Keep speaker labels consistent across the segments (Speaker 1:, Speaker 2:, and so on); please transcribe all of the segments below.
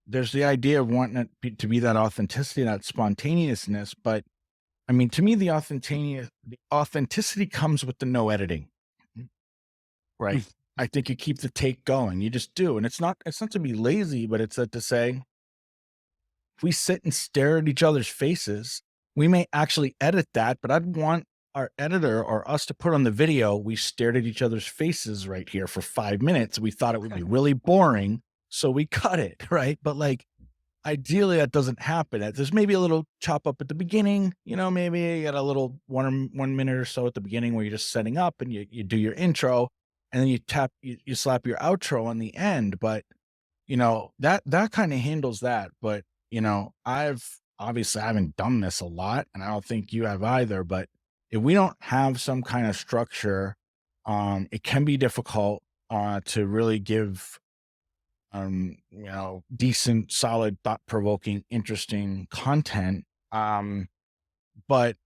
Speaker 1: there's the idea of wanting to be that authenticity, that spontaneousness. But I mean, to me, the authenticity comes with the no editing, right?
Speaker 2: Mm.
Speaker 1: I think you keep the take going. You just do. And it's not to be lazy, but it's to say, if we sit and stare at each other's faces, we may actually edit that, but I'd want our editor or us to put on the video, we stared at each other's faces right here for 5 minutes. We thought it would be really boring. So we cut it, right? But like, ideally, that doesn't happen. There's maybe a little chop up at the beginning, maybe you got a little 1 minute or so at the beginning where you're just setting up and you do your intro and then you slap your outro on the end. But that kind of handles that. But I haven't done this a lot, and I don't think you have either. But if we don't have some kind of structure, it can be difficult to really give decent, solid, thought-provoking, interesting content. But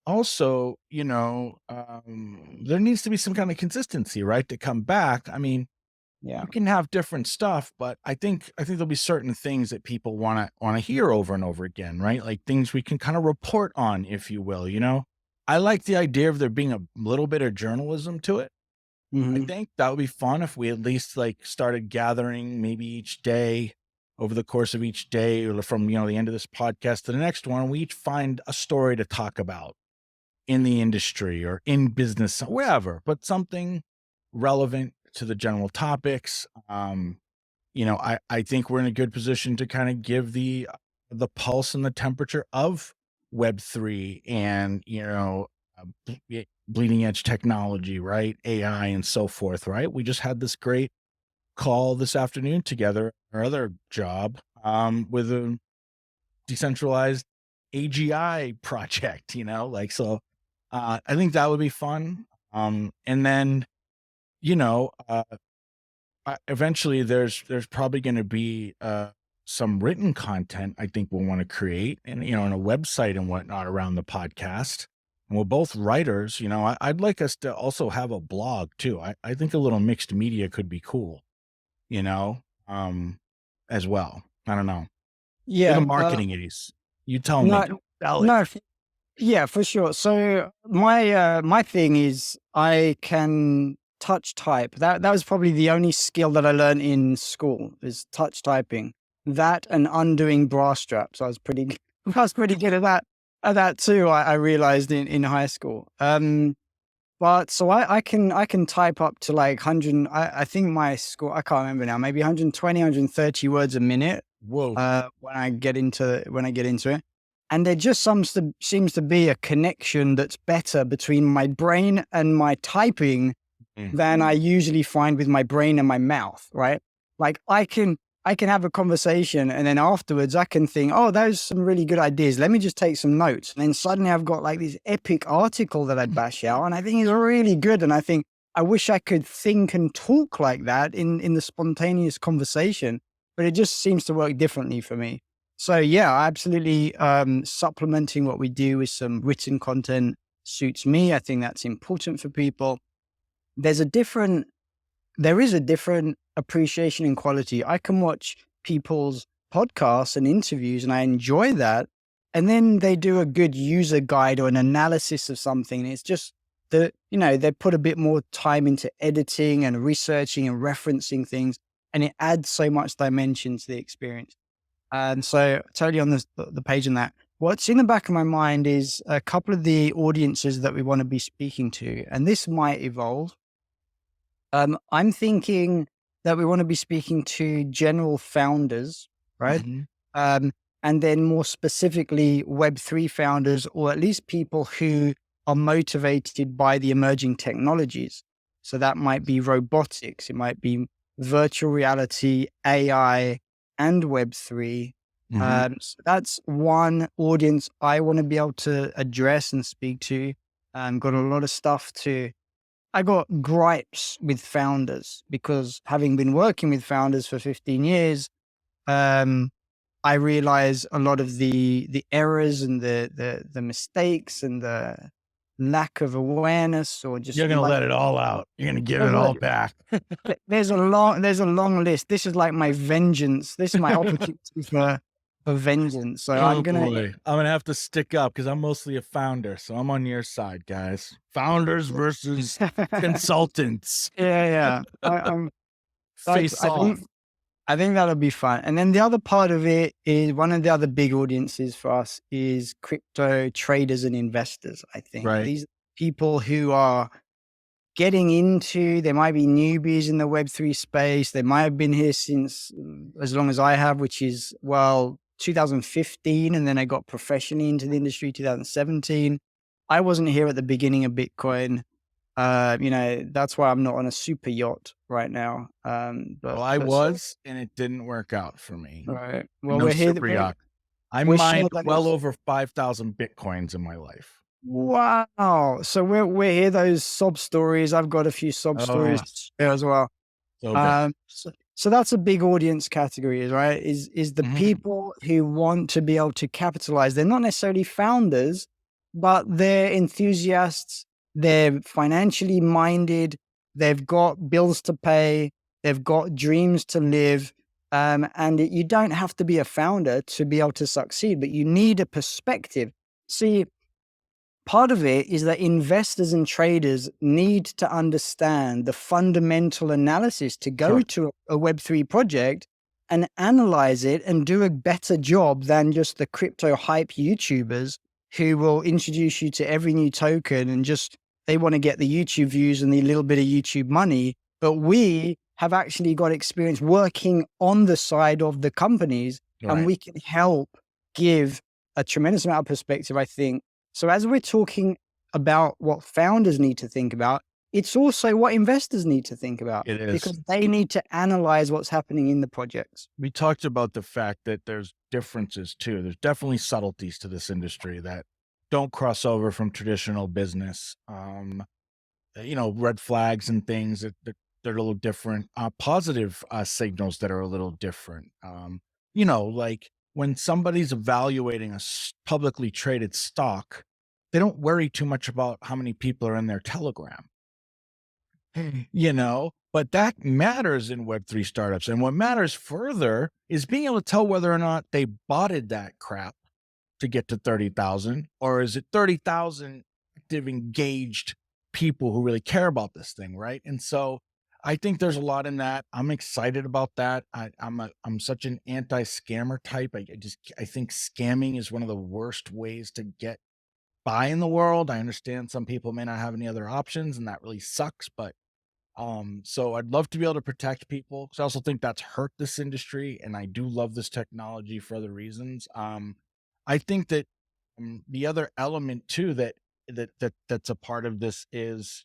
Speaker 1: also, there needs to be some kind of consistency, right? To come back. I mean,
Speaker 2: Yeah.
Speaker 1: you can have different stuff, but I think there'll be certain things that people wanna hear over and over again, right? Like things we can kind of report on, if you will. I like the idea of there being a little bit of journalism to it. I
Speaker 2: Hmm.
Speaker 1: think that would be fun if we at least like started gathering maybe each day over the course of each day or from the end of this podcast to the next one, we each find a story to talk about in the industry or in business, wherever, but something relevant to the general topics. I think we're in a good position to kind of give the pulse and the temperature of Web3 and bleeding edge technology, right? AI and so forth, right? We just had this great call this afternoon together, our other job, with a decentralized AGI project, like so. I think that would be fun. And then you know, uh, eventually there's probably going to be some written content I think we'll want to create, and on a website and whatnot around the podcast. And we're both writers. I'd like us to also have a blog too. I think a little mixed media could be cool. You know, um, as well. I don't know. You're the
Speaker 2: Yeah.
Speaker 1: marketing idiots. You tell me.
Speaker 2: No,
Speaker 1: Sell it.
Speaker 2: no, yeah, for sure. So my thing is I can touch type. That was probably the only skill that I learned in school is touch typing. That and undoing bra straps. I was pretty I was pretty good at that too. I realized in high school. But so I can type up to like 100. I think my score, I can't remember now, maybe 120, 130 words a minute.
Speaker 1: Whoa.
Speaker 2: When I get into it, and there just seems to be a connection that's better between my brain and my typing
Speaker 1: Mm.
Speaker 2: than I usually find with my brain and my mouth, right? Like I can have a conversation and then afterwards I can think, oh, those are some really good ideas. Let me just take some notes. And then suddenly I've got like this epic article that I'd bash out and I think it's really good. And I think I wish I could think and talk like that in the spontaneous conversation, but it just seems to work differently for me. So yeah, absolutely. Supplementing what we do with some written content suits me. I think that's important for people. There's a different there is a different appreciation and quality. I can watch people's podcasts and interviews and I enjoy that. And then they do a good user guide or an analysis of something. And it's just they put a bit more time into editing and researching and referencing things. And it adds so much dimension to the experience. And so totally on the page on that. What's in the back of my mind is a couple of the audiences that we want to be speaking to. And this might evolve. I'm thinking that we want to be speaking to general founders, right?
Speaker 1: Mhm.
Speaker 2: Um, and then more specifically, Web3 founders, or at least people who are motivated by the emerging technologies. So that might be robotics, it might be virtual reality, AI, and Web3.
Speaker 1: Mhm.
Speaker 2: So that's one audience I want to be able to address and speak to. Got a lot of stuff to I got gripes with founders because having been working with founders for 15 years, um, I realize a lot of the errors and the mistakes and lack of awareness or just
Speaker 1: You're gonna
Speaker 2: like
Speaker 1: let it all out. You're gonna give it
Speaker 2: there's
Speaker 1: all
Speaker 2: a
Speaker 1: back.
Speaker 2: there's a long list. This is like my vengeance. This is my opportunity for vengeance. So I'm
Speaker 1: Oh
Speaker 2: gonna
Speaker 1: boy. I'm gonna have to stick up because I'm mostly a founder, so I'm on your side, guys. Founders versus consultants.
Speaker 2: yeah. That's
Speaker 1: Face off.
Speaker 2: I think that'll be fun. And then the other part of it is one of the other big audiences for us is crypto traders and investors. I think
Speaker 1: Right.
Speaker 2: these people who are getting into, they might be newbies in the Web3 space. They might have been here since as long as I have, which is, well, 2015. And then I got professionally into the industry 2017. I wasn't here at the beginning of Bitcoin. That's why I'm not on a super yacht right now.
Speaker 1: Well, I
Speaker 2: But so,
Speaker 1: was, and it didn't work out for me.
Speaker 2: right. Well,
Speaker 1: No super yacht. I
Speaker 2: we're
Speaker 1: mined
Speaker 2: sharing that.
Speaker 1: well over 5,000 Bitcoins in my life.
Speaker 2: Wow. So we're here, those sob stories. I've got a few sob stories
Speaker 1: Oh,
Speaker 2: to share as well.
Speaker 1: so good.
Speaker 2: So that's a big audience category, right? Is the
Speaker 1: Mhm.
Speaker 2: people who want to be able to capitalize. They're not necessarily founders, but they're enthusiasts. They're financially minded. They've got bills to pay. They've got dreams to live. You don't have to be a founder to be able to succeed, but you need a perspective. See, part of it is that investors and traders need to understand the fundamental analysis to go
Speaker 1: Sure.
Speaker 2: to a Web3 project and analyze it and do a better job than just the crypto hype YouTubers who will introduce you to every new token and just they want to get the YouTube views and the little bit of YouTube money. But we have actually got experience working on the side of the companies and
Speaker 1: Right.
Speaker 2: we can help give a tremendous amount of perspective, I think. So as we're talking about what founders need to think about, it's also what investors need to think about
Speaker 1: It is.
Speaker 2: because they need to analyze what's happening in the projects.
Speaker 1: We talked about the fact that there's differences too. There's definitely subtleties to this industry that don't cross over from traditional business. Red flags and things that they're a little different. Positive signals that are a little different. Like when somebody's evaluating a publicly traded stock, they don't worry too much about how many people are in their Telegram. But that matters in Web3 startups. And what matters further is being able to tell whether or not they botted that crap to get to 30,000, or is it 30,000 active, engaged people who really care about this thing, right? And so I think there's a lot in that. I'm excited about that. I'm such an anti-scammer type. I think scamming is one of the worst ways to get by in the world. I understand some people may not have any other options, and that really sucks, but so I'd love to be able to protect people because I also think that's hurt this industry, and I do love this technology for other reasons. I think that the other element too that's a part of this is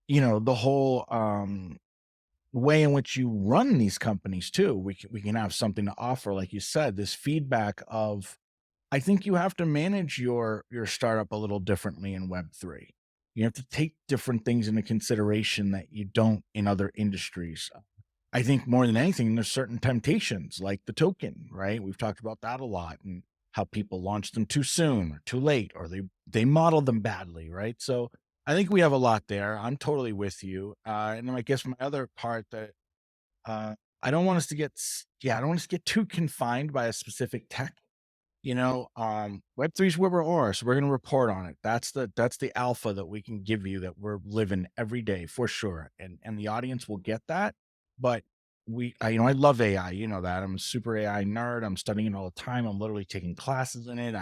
Speaker 1: the whole way in which you run these companies too. We can have something to offer, like you said, this feedback of I think you have to manage your startup a little differently in Web3. You have to take different things into consideration that you don't in other industries. I think more than anything, there's certain temptations like the token, right? We've talked about that a lot and how people launch them too soon or too late, or they model them badly, right? So I think we have a lot there. I'm totally with you. And then I guess my other part that I don't want us to I don't want us to get too confined by a specific tech. Web3 is where we are, so we're going to report on it. That's the alpha that we can give you that we're living every day for sure, and the audience will get that. But I love AI. You know that I'm a super AI nerd. I'm studying it all the time. I'm literally taking classes in it.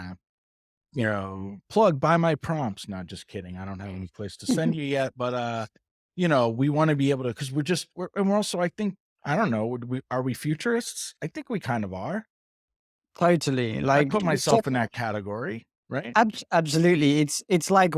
Speaker 1: Plug buy my prompts. Not just kidding. I don't have any place to send you yet, but we want to be able to because we're also I don't know. Are we futurists? I think we kind of are.
Speaker 2: Totally.
Speaker 1: I
Speaker 2: Like
Speaker 1: put myself in that category, right?
Speaker 2: Absolutely. It's like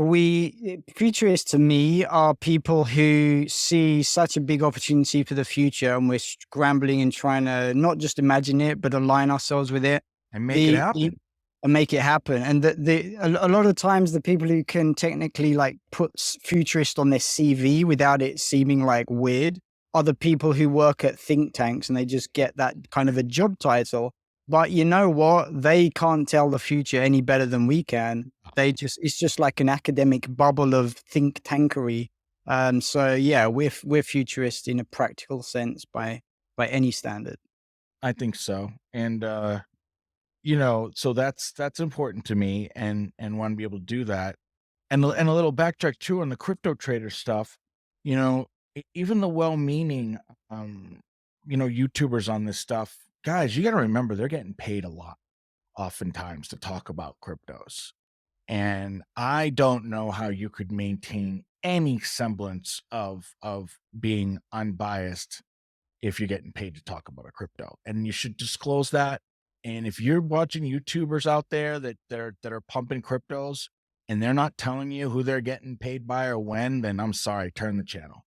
Speaker 2: futurists to me are people who see such a big opportunity for the future and we're scrambling and trying to not just imagine it, but align ourselves with it.
Speaker 1: And make it
Speaker 2: The
Speaker 1: happen.
Speaker 2: and make it happen. And a lot of times the people who can technically like put futurist on their CV without it seeming like weird are the people who work at think tanks and they just get that kind of a job title. But you know what? They can't tell the future any better than we can. it's just like an academic bubble of think tankery. So yeah, we're futurist in a practical sense by any standard.
Speaker 1: I think so. And so that's important to me, and want to be able to do that. And a little backtrack too on the crypto trader stuff. You know, even the well-meaning um YouTubers on this stuff, guys, you got to remember they're getting paid a lot oftentimes to talk about cryptos. And I don't know how you could maintain any semblance of being unbiased if you're getting paid to talk about a crypto. And you should disclose that. And if you're watching YouTubers out there that are pumping cryptos and they're not telling you who they're getting paid by or when, then I'm sorry, turn the channel.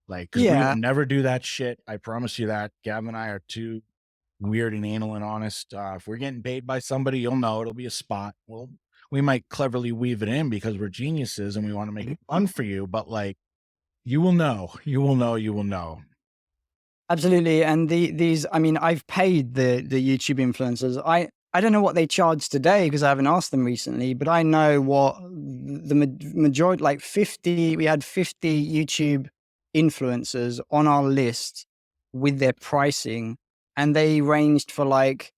Speaker 1: Like, because we will
Speaker 2: Yeah,
Speaker 1: never do that shit. I promise you that. Gavin and I are too weird and anal and honest. If we're getting paid by somebody, you'll know it'll be a spot. Well, we might cleverly weave it in because we're geniuses and we want to make it fun for you, but like, you will know, you will know, you will know.
Speaker 2: absolutely. And these, I mean, I've paid the YouTube influencers. I don't know what they charge today because I haven't asked them recently, but I know what the majority, like 50, we had 50 YouTube influencers on our list with their pricing, and they ranged for like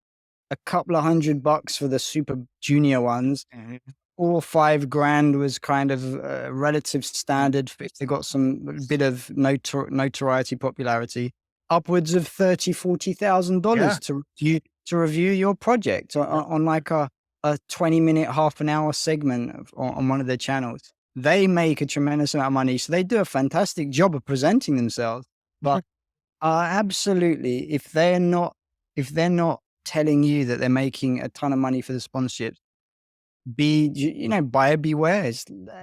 Speaker 2: a couple of $100 for the super junior ones.
Speaker 1: Mhm.
Speaker 2: 4 or 5 grand was kind of relative standard if they got some bit of notoriety, popularity. Upwards of 30, $40,000
Speaker 1: Yeah.
Speaker 2: to review your project
Speaker 1: Yep.
Speaker 2: on like a 20-minute, half an hour segment on one of their channels. They make a tremendous amount of money, so they do a fantastic job of presenting themselves. But absolutely, if they're not telling you that they're making a ton of money for the sponsorships, buyer beware.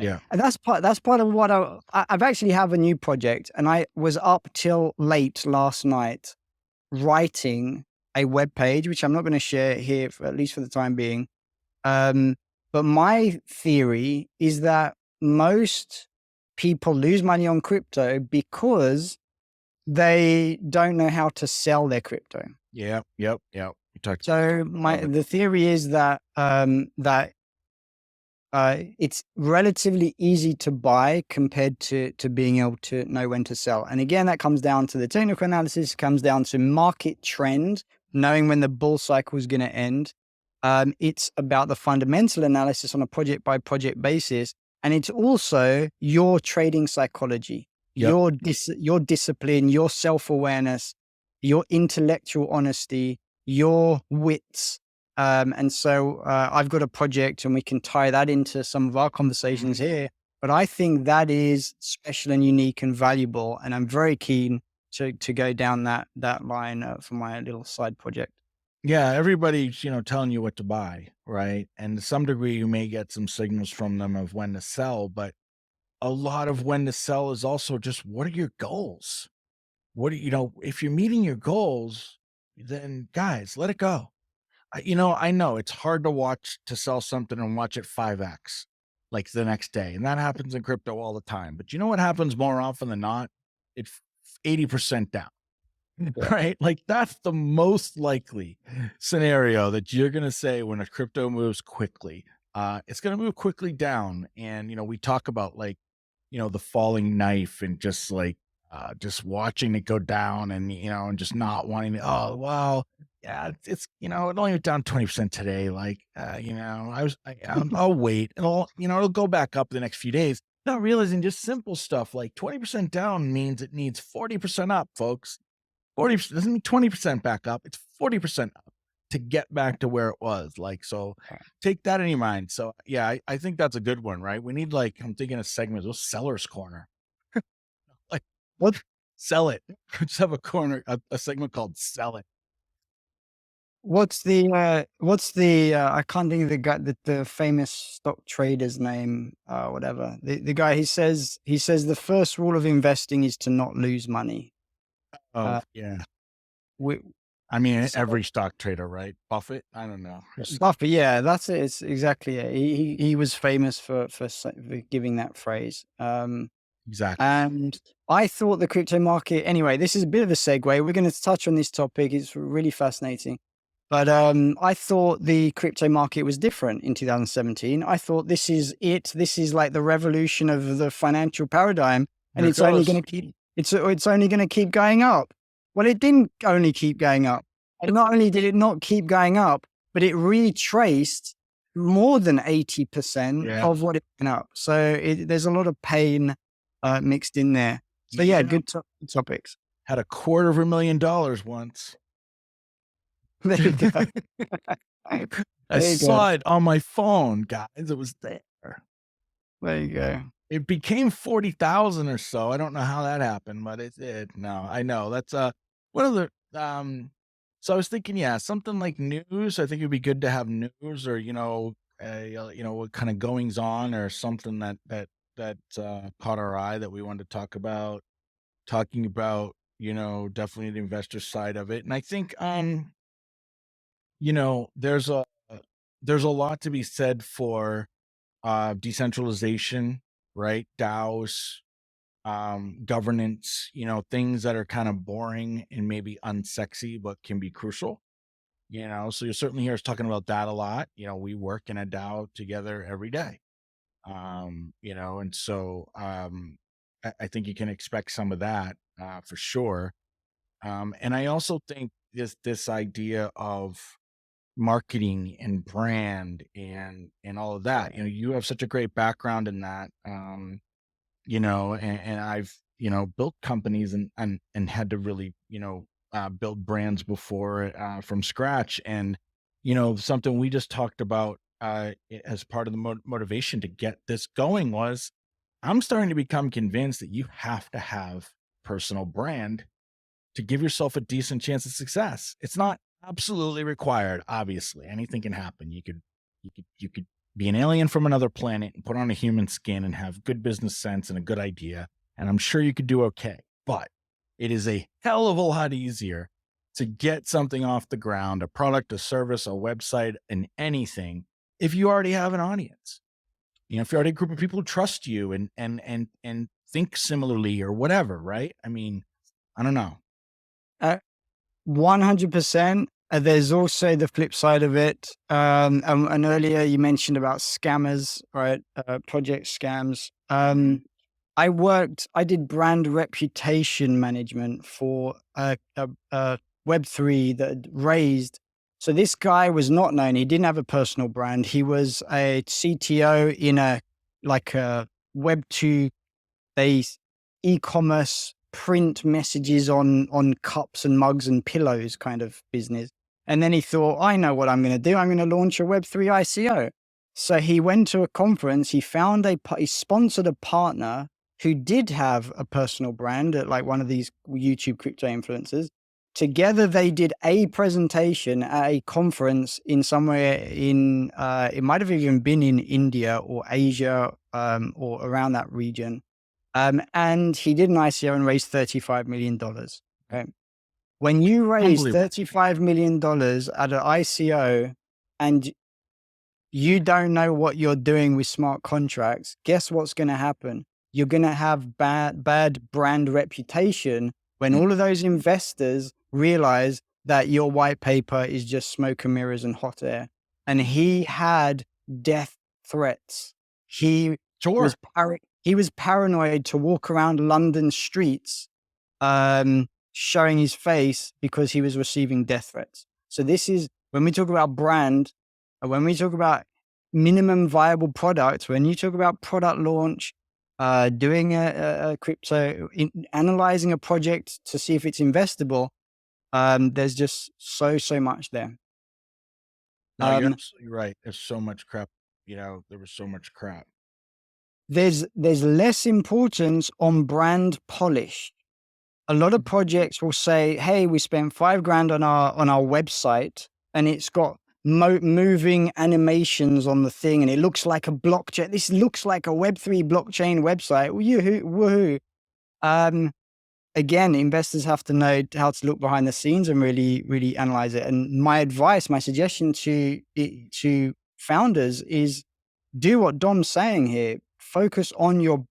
Speaker 1: Yeah.
Speaker 2: And that's part of what I've actually have a new project, and I was up till late last night writing a web page, which I'm not going to share here, at least for the time being. Um, but my theory is that most people lose money on crypto because they don't know how to sell their crypto.
Speaker 1: Yep. Yep. Yep. We talked about
Speaker 2: So
Speaker 1: that.
Speaker 2: my
Speaker 1: Love it.
Speaker 2: the theory is that it's relatively easy to buy compared to being able to know when to sell. And again, that comes down to the technical analysis, comes down to market trend, knowing when the bull cycle is going to end. It's about the fundamental analysis on a project by project basis. And it's also your trading psychology,
Speaker 1: Yep.
Speaker 2: your discipline, your self-awareness, your intellectual honesty, your wits. And so I've got a project and we can tie that into some of our conversations
Speaker 1: Mhm.
Speaker 2: here. But I think that is special and unique and valuable. And I'm very keen to go down that line for my little side project.
Speaker 1: Yeah, everybody's, telling you what to buy, right? And to some degree, you may get some signals from them of when to sell, but a lot of when to sell is also just what are your goals? If you're meeting your goals, then guys, let it go. I know it's hard to sell something and watch it 5x like the next day. And that happens in crypto all the time. But you know what happens more often than not? It's 80% down.
Speaker 2: Yeah.
Speaker 1: Right? Like that's the most likely scenario that you're gonna say when a crypto moves quickly. It's gonna move quickly down. And we talk about like, the falling knife and just like just watching it go down and and just not wanting to, oh well, yeah, it only went down 20% today. Like I'll wait. It'll go back up the next few days. Not realizing just simple stuff like 20% down means it needs 40% up, folks. 40% doesn't mean 20% back up, it's 40% up to get back to where it was, like, so take that in your mind. So, yeah, I think that's a good one, right? We need, like, I'm thinking of segments, those sellers corner, like,
Speaker 2: What
Speaker 1: sell it. Just have a corner, a segment called "Sell It."
Speaker 2: what's the I can't think of the famous stock trader's name, whatever. The guy, he says the first rule of investing is to not lose money.
Speaker 1: Oh,
Speaker 2: Uh,
Speaker 1: yeah.
Speaker 2: we,
Speaker 1: I mean,
Speaker 2: so
Speaker 1: every stock trader, right? Buffett? I don't know.
Speaker 2: Buffett, yeah, that's it. It's exactly it. He was famous for giving that phrase.
Speaker 1: Exactly.
Speaker 2: And I thought the crypto market. Anyway, this is a bit of a segue. We're going to touch on this topic. It's really fascinating. But I thought the crypto market was different in 2017. I thought this is it. This is like the revolution of the financial paradigm, and
Speaker 1: Here it
Speaker 2: it's only
Speaker 1: goes.
Speaker 2: going to keep it's only going to keep going up. Well, it didn't only keep going up. And not only did it not keep going up, but it retraced more than 80%
Speaker 1: Yeah.
Speaker 2: of what it went up. So there's a lot of pain mixed in there. So yeah,
Speaker 1: Yeah.
Speaker 2: good topics.
Speaker 1: Had $250,000 once.
Speaker 2: There you go.
Speaker 1: I
Speaker 2: There you go.
Speaker 1: saw it on my phone, guys. It was there.
Speaker 2: There you go.
Speaker 1: It became 40,000 or so. I don't know how that happened, but it did. No, I know. That's one of the so I was thinking, yeah, something like news. I think it'd be good to have news or, what kind of goings on or something that caught our eye that we wanted to talk about, talking about, definitely the investor side of it. And I think you know, there's a there's a lot to be said for decentralization, right? DAOs, governance, things that are kind of boring and maybe unsexy, but can be crucial. So you'll certainly hear us talking about that a lot. We work in a DAO together every day. And so I think you can expect some of that for sure. And I also think this idea of marketing and brand and all of that. You have such a great background in that. And I've, built companies and had to really, build brands before from scratch. And, something we just talked about as part of the motivation to get this going was I'm starting to become convinced that you have to have personal brand to give yourself a decent chance of success. It's not absolutely required, obviously. Anything can happen. You could be an alien from another planet and put on a human skin and have good business sense and a good idea, and I'm sure you could do okay. But it is a hell of a lot easier to get something off the ground, a product, a service, a website, and anything if you already have an audience. If you already have a group of people who trust you and think similarly or whatever, right? I mean, I don't know.
Speaker 2: 100%. There's also the flip side of it. And earlier you mentioned about scammers, right? Project scams. I did brand reputation management for a Web3 that raised. So this guy was not known. He didn't have a personal brand. He was a CTO in a Web2 they e-commerce print messages on cups and mugs and pillows kind of business. And then he thought, I know what I'm going to do. I'm going to launch a Web3 ICO. So he went to a conference. He sponsored a partner who did have a personal brand at like one of these YouTube crypto influencers. Together, they did a presentation at a conference in somewhere it might have even been in India or Asia or around that region. And he did an ICO and raised $35 million. Okay. When you raise
Speaker 1: Unbelievable.
Speaker 2: $35 million at an ICO and you don't know what you're doing with smart contracts, guess what's going to happen? You're going to have bad brand reputation when all of those investors realize that your white paper is just smoke and mirrors and hot air. And he had death threats. He
Speaker 1: Sure.
Speaker 2: was he was paranoid to walk around London streets, showing his face because he was receiving death threats. So this is when we talk about brand, when we talk about minimum viable product, when you talk about product launch, doing a crypto, analyzing a project to see if it's investable, there's just so much there.
Speaker 1: No, you're absolutely right. There's so much crap. There was so much crap.
Speaker 2: There's less importance on brand polish. A lot of projects will say, "Hey, we spent $5,000 on our website, and it's got moving animations on the thing, and it looks like a blockchain. This looks like a Web3 blockchain website. Woohoo!" Again, investors have to know how to look behind the scenes and really analyze it. And my advice, my suggestion to founders is do what Dom's saying here. Focus on your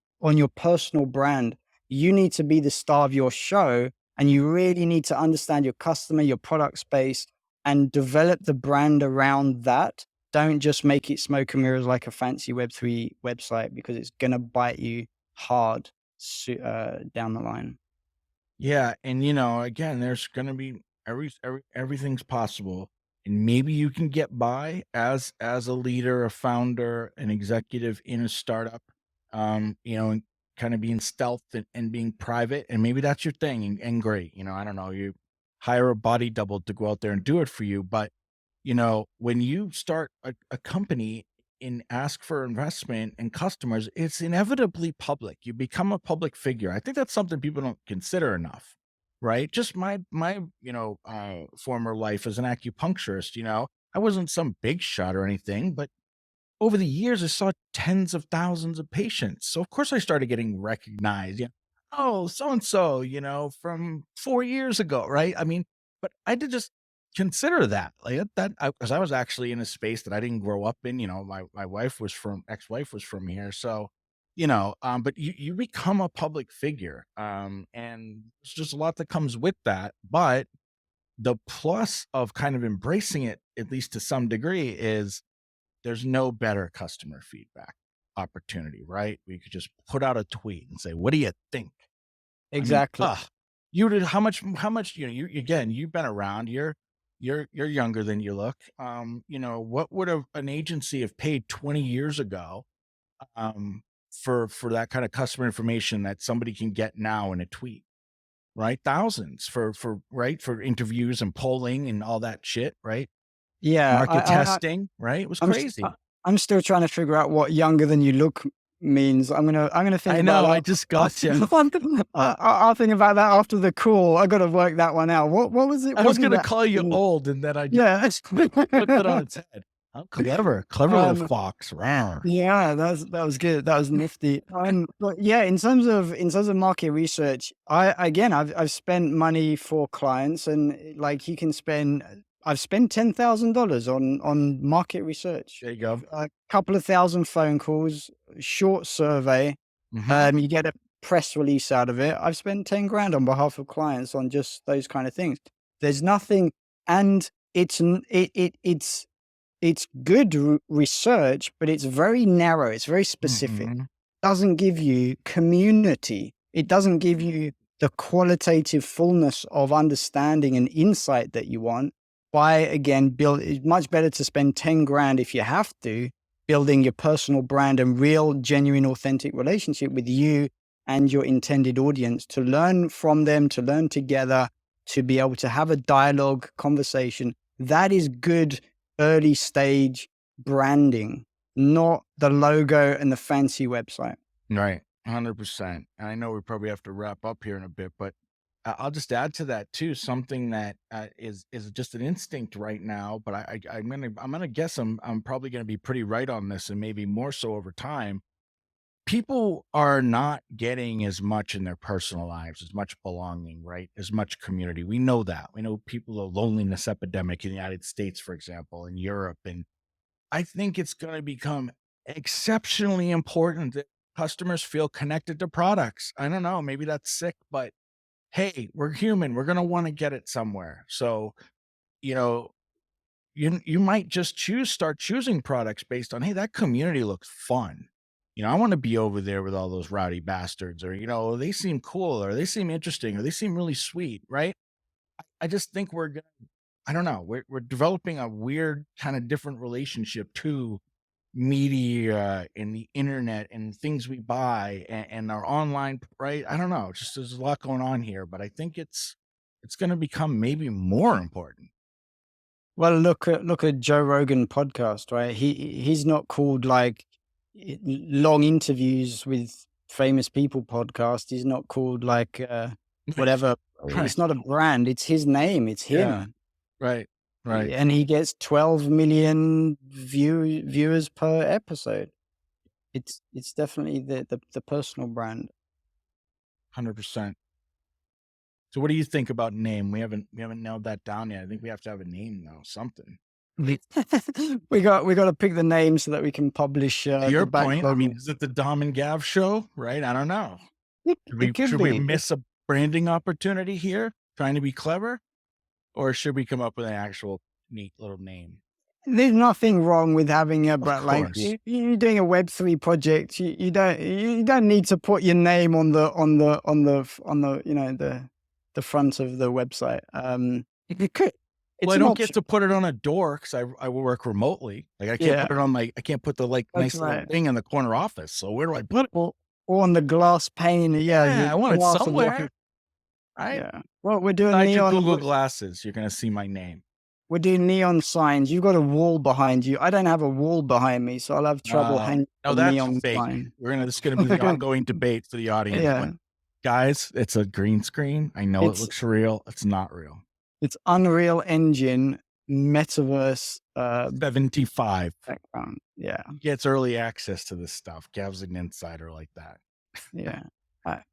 Speaker 2: personal brand. You need to be the star of your show, and you really need to understand your customer, your product space, and develop the brand around that. Don't just make it smoke and mirrors like a fancy Web3 website, because it's going to bite you hard down the line.
Speaker 1: Yeah, and again, there's gonna be everything's possible, and maybe you can get by as a leader, a founder, an executive in a startup, and kind of being stealth and being private, and maybe that's your thing, and great. I don't know, you hire a body double to go out there and do it for you, but when you start a company and ask for investment and customers, it's inevitably public. You become a public figure. I think that's something people don't consider enough, right? Just my former life as an acupuncturist, I wasn't some big shot or anything, but over the years, I saw tens of thousands of patients. So of course I started getting recognized. Yeah. Oh, so and so, from 4 years ago, right? I mean, but I did just consider that like that because I was actually in a space that I didn't grow up in. My wife was from ex-wife was from here. So, but you become a public figure. And there's just a lot that comes with that. But the plus of kind of embracing it, at least to some degree, is there's no better customer feedback opportunity, right? We could just put out a tweet and say, "What do you think?" I mean,
Speaker 2: Exactly.
Speaker 1: you did how much, again, you've been around, you're younger than you look. What would an agency have paid 20 years ago, for that kind of customer information that somebody can get now in a tweet, right? Thousands for interviews and polling and all that shit, right?
Speaker 2: Yeah,
Speaker 1: Market testing, right? It was
Speaker 2: I'm s
Speaker 1: crazy.
Speaker 2: I'm still trying to figure out what "younger than you look" means. I'm gonna think
Speaker 1: I
Speaker 2: about
Speaker 1: know, I
Speaker 2: that.
Speaker 1: just
Speaker 2: I'll
Speaker 1: gotcha.
Speaker 2: I'll think about that after the call. I gotta work that one out. What was it?
Speaker 1: I
Speaker 2: What
Speaker 1: was
Speaker 2: did
Speaker 1: gonna
Speaker 2: that
Speaker 1: call you
Speaker 2: mean?
Speaker 1: old, and then I just
Speaker 2: Yeah.
Speaker 1: flipped it on its head. How clever, clever little
Speaker 2: Um,
Speaker 1: fox. Rawr.
Speaker 2: yeah, that was good. That was nifty. But yeah, in terms of market research, I've spent money for clients, and like you can spend. I've spent $10,000 on market research,
Speaker 1: There you go.
Speaker 2: a couple of thousand phone calls, short survey.
Speaker 1: Mhm.
Speaker 2: You get a press release out of it. I've spent 10 grand on behalf of clients on just those kind of things. There's nothing, and it's good research, but it's very narrow. It's very specific.
Speaker 1: Mhm.
Speaker 2: Doesn't give you community. It doesn't give you the qualitative fullness of understanding and insight that you want. By again, build. It's much better to spend 10 grand if you have to, building your personal brand and real, genuine, authentic relationship with you and your intended audience, to learn from them, to learn together, to be able to have a dialogue, conversation. That is good early stage branding, not the logo and the fancy website.
Speaker 1: Right, 100%. And I know we probably have to wrap up here in a bit, but I'll just add to that too, something that is just an instinct right now. But I'm gonna guess I'm probably gonna be pretty right on this, and maybe more so over time. People are not getting as much in their personal lives, as much belonging, right? As much community. We know that. We know people, the loneliness epidemic in the United States, for example, in Europe. And I think it's going to become exceptionally important that customers feel connected to products. I don't know. Maybe that's sick, but hey, we're human. We're going to want to get it somewhere. So, you know, you might just start choosing products based on, hey, that community looks fun. I want to be over there with all those rowdy bastards, or they seem cool, or they seem interesting, or they seem really sweet, right? I just think we're gonna, I don't know, we're developing a weird kind of different relationship to media and the internet and things we buy, and our online, right? I don't know, just there's a lot going on here, but I think it's going to become maybe more important.
Speaker 2: Well, look at Joe Rogan podcast, right? He's not called like long interviews with famous people podcast. He's not called like whatever.
Speaker 1: Right.
Speaker 2: It's not a brand. It's his name. It's
Speaker 1: Yeah.
Speaker 2: him.
Speaker 1: Right. Right.
Speaker 2: And he gets 12 million viewers per episode. It's definitely the personal brand.
Speaker 1: 100%. So what do you think about name? We haven't nailed that down yet. I think we have to have a name now, something.
Speaker 2: We got to pick the name so that we can publish
Speaker 1: To
Speaker 2: the
Speaker 1: your point, I
Speaker 2: backlog.
Speaker 1: mean, is it the Dom and Gav show, right? I don't know. Should
Speaker 2: It
Speaker 1: we
Speaker 2: could
Speaker 1: should we
Speaker 2: be.
Speaker 1: miss a branding opportunity here, trying to be clever, or should we come up with an actual? neat little name.
Speaker 2: There's nothing wrong with having a,
Speaker 1: Of
Speaker 2: but like
Speaker 1: course.
Speaker 2: you're doing a Web3 project, you don't need to put your name on the the front of the website. You could,
Speaker 1: Well,
Speaker 2: it's
Speaker 1: I
Speaker 2: an
Speaker 1: don't get
Speaker 2: option.
Speaker 1: to put it on a door because I work remotely. Like, I can't
Speaker 2: Yeah,
Speaker 1: put it on I can't put the, like,
Speaker 2: that's
Speaker 1: nice little
Speaker 2: right.
Speaker 1: thing in the corner office, so where do I put it?
Speaker 2: Or on the glass pane. Yeah,
Speaker 1: Yeah,
Speaker 2: the
Speaker 1: I want it
Speaker 2: glass of the office.
Speaker 1: somewhere, right?
Speaker 2: Yeah. Well, we're doing
Speaker 1: Inside your
Speaker 2: neon.
Speaker 1: Google glasses, you're gonna see my name.
Speaker 2: We're doing neon signs. You've got a wall behind you. I don't have a wall behind me, so I'll have trouble hanging
Speaker 1: No,
Speaker 2: a
Speaker 1: that's
Speaker 2: neon
Speaker 1: fake.
Speaker 2: sign.
Speaker 1: This is gonna be the ongoing debate for the audience.
Speaker 2: Yeah,
Speaker 1: Guys, it's a green screen. I know it
Speaker 2: it's
Speaker 1: looks real. It's not real.
Speaker 2: it's Unreal Engine metaverse
Speaker 1: 75
Speaker 2: background. Yeah,
Speaker 1: gets early access to this stuff. Gav's an insider like that.
Speaker 2: yeah.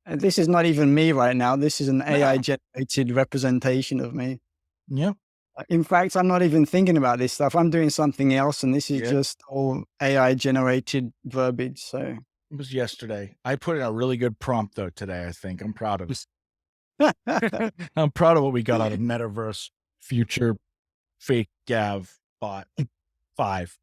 Speaker 2: And this is not even me right now. This is an AI
Speaker 1: No.
Speaker 2: generated representation of me.
Speaker 1: Yep.
Speaker 2: In fact, I'm not even thinking about this stuff. I'm doing something else, and this is
Speaker 1: Yeah.
Speaker 2: just all AI generated verbiage. So,
Speaker 1: It was yesterday. I put in a really good prompt though today, I think. I'm proud of it. I'm proud of what we got out of Metaverse Future Fake Gav Bot 5.